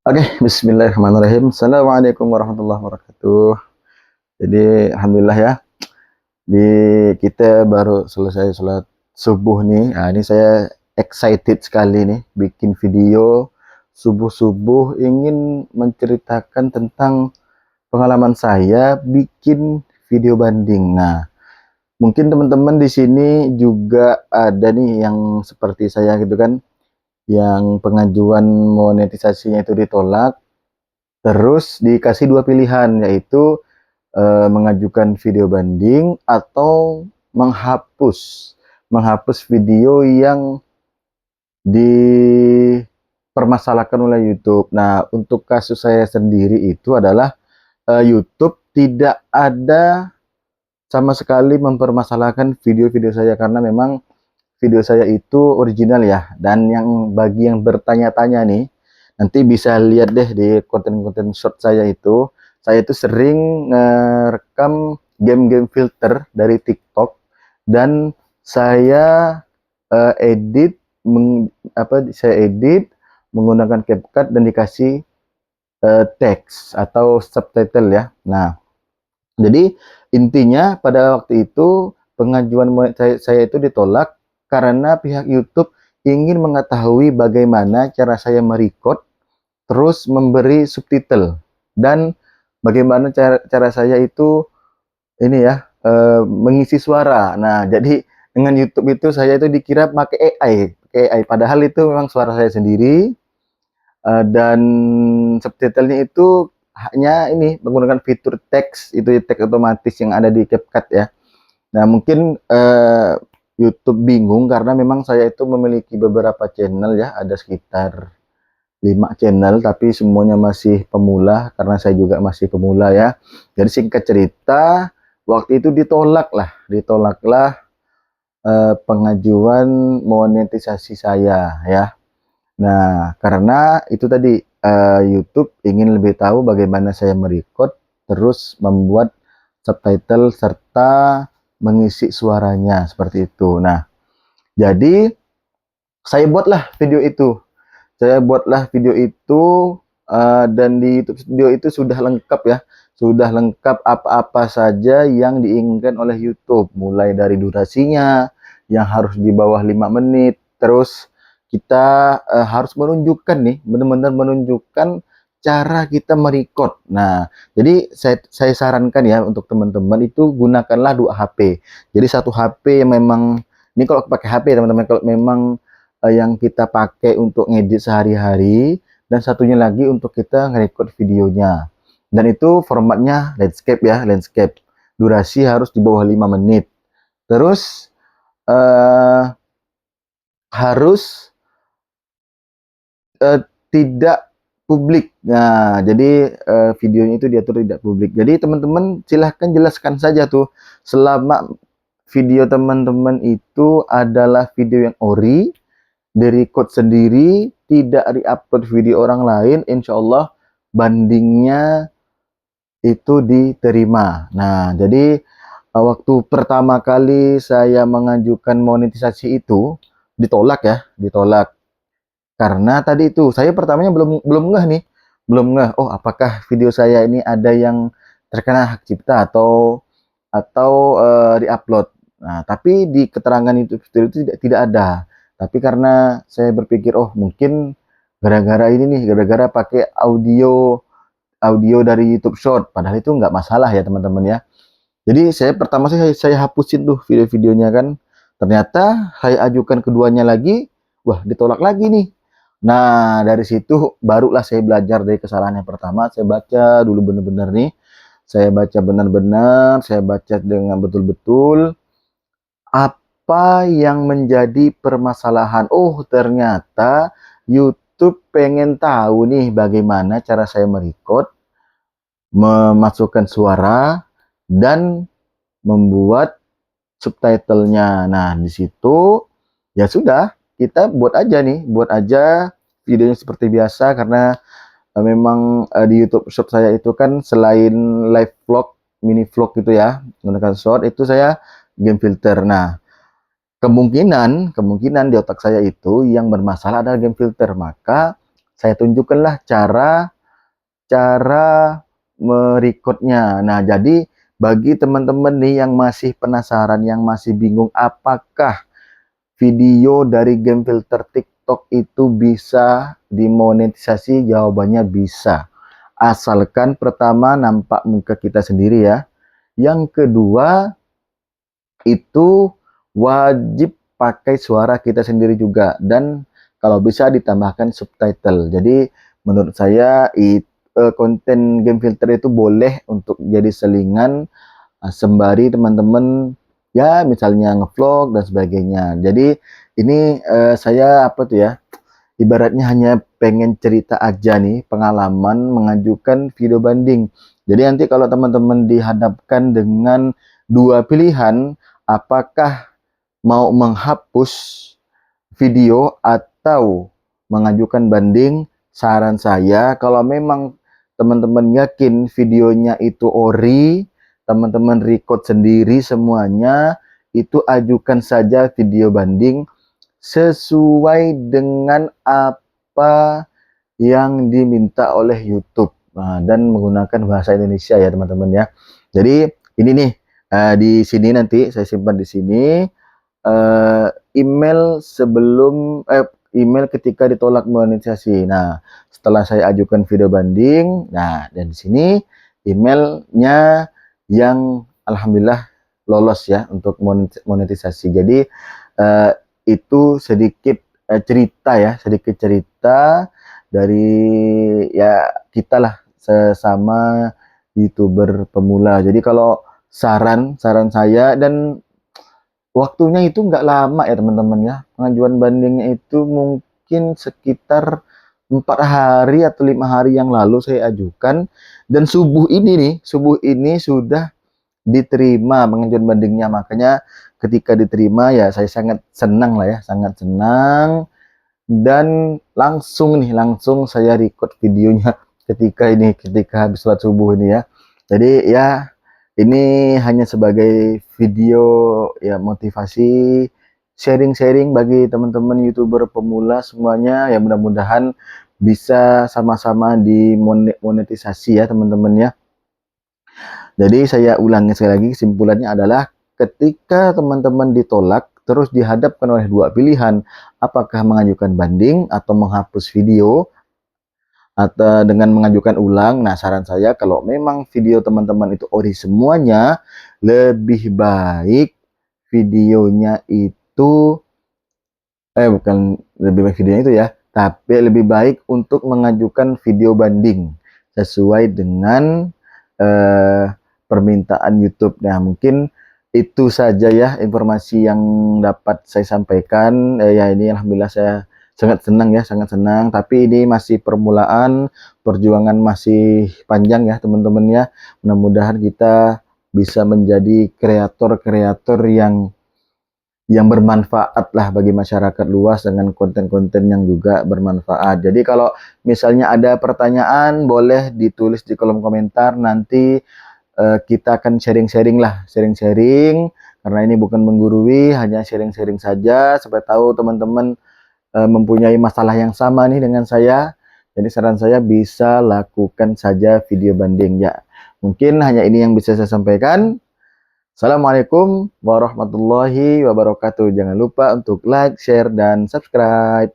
Oke, bismillahirrahmanirrahim. Assalamualaikum warahmatullahi wabarakatuh. Jadi, alhamdulillah ya, di kita baru selesai sholat subuh nih. Nah, ini saya excited sekali nih, bikin video subuh-subuh ingin menceritakan tentang pengalaman saya bikin video banding. Nah, mungkin teman-teman di sini juga ada nih yang seperti saya gitu kan, yang pengajuan monetisasinya itu ditolak. Terus dikasih dua pilihan, yaitu mengajukan video banding atau menghapus menghapus video yang dipermasalahkan oleh YouTube. Nah, untuk kasus saya sendiri itu adalah YouTube tidak ada sama sekali mempermasalahkan video-video saya karena memang video saya itu original ya. Dan yang bagi yang bertanya-tanya nih, nanti bisa lihat deh di konten-konten short saya itu sering ngerekam game-game filter dari TikTok dan saya edit saya edit menggunakan CapCut dan dikasih teks atau subtitle ya. Nah, jadi intinya pada waktu itu pengajuan saya itu ditolak karena pihak YouTube ingin mengetahui bagaimana cara saya merecord terus memberi subtitle dan bagaimana cara saya itu ini ya mengisi suara. Nah, jadi dengan YouTube itu saya itu dikira pakai AI, padahal itu memang suara saya sendiri dan subtitlenya itu hanya ini menggunakan fitur teks itu teks otomatis yang ada di CapCut ya. Nah, mungkin YouTube bingung karena memang saya itu memiliki beberapa channel ya, ada sekitar 5 channel tapi semuanya masih pemula karena saya juga masih pemula ya. Jadi singkat cerita, waktu itu ditolaklah pengajuan monetisasi saya ya. Nah, karena itu tadi YouTube ingin lebih tahu bagaimana saya merecord terus membuat subtitle serta mengisi suaranya seperti itu. Nah, jadi saya buatlah video itu. Dan di YouTube Studio itu sudah lengkap ya. Sudah lengkap apa-apa saja yang diinginkan oleh YouTube, mulai dari durasinya yang harus di bawah 5 menit. Terus kita harus menunjukkan nih, benar-benar menunjukkan cara kita merecord. Nah, jadi saya sarankan ya untuk teman-teman itu gunakanlah 2 HP. Jadi satu HP yang memang ini kalau pakai HP teman-teman, kalau memang yang kita pakai untuk ngedit sehari-hari dan satunya lagi untuk kita nge-record videonya. Dan itu formatnya landscape ya, landscape. Durasi harus di bawah 5 menit. Terus harus tidak publik. Nah, jadi videonya itu diatur tidak publik. Jadi teman-teman silahkan jelaskan saja tuh selama video teman-teman itu adalah video yang ori, direcord sendiri, tidak di-upload video orang lain, insya Allah bandingnya itu diterima. Nah, jadi waktu pertama kali saya mengajukan monetisasi itu ditolak ya, ditolak. Karena tadi itu saya pertamanya belum ngeh nih, belum ngeh. Oh, apakah video saya ini ada yang terkena hak cipta atau di-upload. Nah, tapi di keterangan itu tidak ada. Tapi karena saya berpikir, oh mungkin gara-gara ini nih, gara-gara pakai audio audio dari YouTube Short. Padahal itu nggak masalah ya teman-teman ya. Jadi saya pertama saya hapusin tuh video-videonya kan. Ternyata saya ajukan keduanya lagi, wah ditolak lagi nih. Nah, dari situ barulah saya belajar dari kesalahan yang pertama. Saya baca dulu benar-benar nih. Saya baca benar-benar, saya baca dengan betul-betul apa yang menjadi permasalahan. Oh, ternyata YouTube pengen tahu nih bagaimana cara saya merecord, memasukkan suara, dan membuat subtitlenya. Nah, di situ ya sudah, kita buat aja videonya seperti biasa karena memang di YouTube Shop saya itu kan selain live vlog, mini vlog gitu ya, menggunakan short itu saya game filter. Nah, kemungkinan di otak saya itu yang bermasalah adalah game filter. Maka saya tunjukkanlah cara merekodnya. Nah, jadi bagi teman-teman nih yang masih penasaran, yang masih bingung apakah video dari game filter TikTok itu bisa dimonetisasi, jawabannya bisa. Asalkan pertama nampak muka kita sendiri ya. Yang kedua itu wajib pakai suara kita sendiri juga, dan kalau bisa ditambahkan subtitle. Jadi menurut saya konten game filter itu boleh untuk jadi selingan sembari teman-teman ya misalnya ngevlog dan sebagainya. Jadi ini saya apa tuh ya, ibaratnya hanya pengen cerita aja nih pengalaman mengajukan video banding. Jadi nanti kalau teman-teman dihadapkan dengan dua pilihan, apakah mau menghapus video atau mengajukan banding, saran saya kalau memang teman-teman yakin videonya itu ori, teman-teman record sendiri semuanya, itu ajukan saja video banding sesuai dengan apa yang diminta oleh YouTube. Nah, dan menggunakan bahasa Indonesia ya teman-teman ya. Jadi ini nih di sini nanti saya simpan di sini email sebelum email ketika ditolak monetisasi. Nah, setelah saya ajukan video banding, nah dan di sini emailnya yang alhamdulillah lolos ya untuk monetisasi. Jadi itu sedikit cerita ya, sedikit cerita dari ya kita lah sesama YouTuber pemula. Jadi kalau saran saya, dan waktunya itu nggak lama ya teman-teman ya, pengajuan bandingnya itu mungkin sekitar 4 hari atau 5 hari yang lalu saya ajukan, dan subuh ini sudah diterima pengajuan bandingnya. Makanya ketika diterima ya saya sangat senang lah ya, sangat senang, dan langsung saya record videonya ketika habis sholat subuh ini ya. Jadi ya ini hanya sebagai video ya motivasi, sharing-sharing bagi teman-teman YouTuber pemula semuanya ya, mudah-mudahan bisa sama-sama dimonetisasi ya teman-teman ya. Jadi saya ulangi sekali lagi, kesimpulannya adalah ketika teman-teman ditolak terus dihadapkan oleh dua pilihan, apakah mengajukan banding atau menghapus video atau dengan mengajukan ulang. Nah, saran saya kalau memang video teman-teman itu ori semuanya, lebih baik videonya itu bukan lebih baik videonya itu ya, tapi lebih baik untuk mengajukan video banding sesuai dengan permintaan YouTube. Nah, mungkin itu saja ya informasi yang dapat saya sampaikan. Ya ini alhamdulillah saya sangat senang, tapi ini masih permulaan, perjuangan masih panjang ya teman-teman ya. Mudah-mudahan kita bisa menjadi kreator-kreator yang bermanfaat lah bagi masyarakat luas dengan konten-konten yang juga bermanfaat. Jadi kalau misalnya ada pertanyaan boleh ditulis di kolom komentar, nanti kita akan sharing-sharing karena ini bukan menggurui, hanya sharing-sharing saja supaya tahu teman-teman mempunyai masalah yang sama nih dengan saya. Jadi saran saya bisa lakukan saja video banding ya. Mungkin hanya ini yang bisa saya sampaikan. Assalamualaikum warahmatullahi wabarakatuh. Jangan lupa untuk like, share, dan subscribe.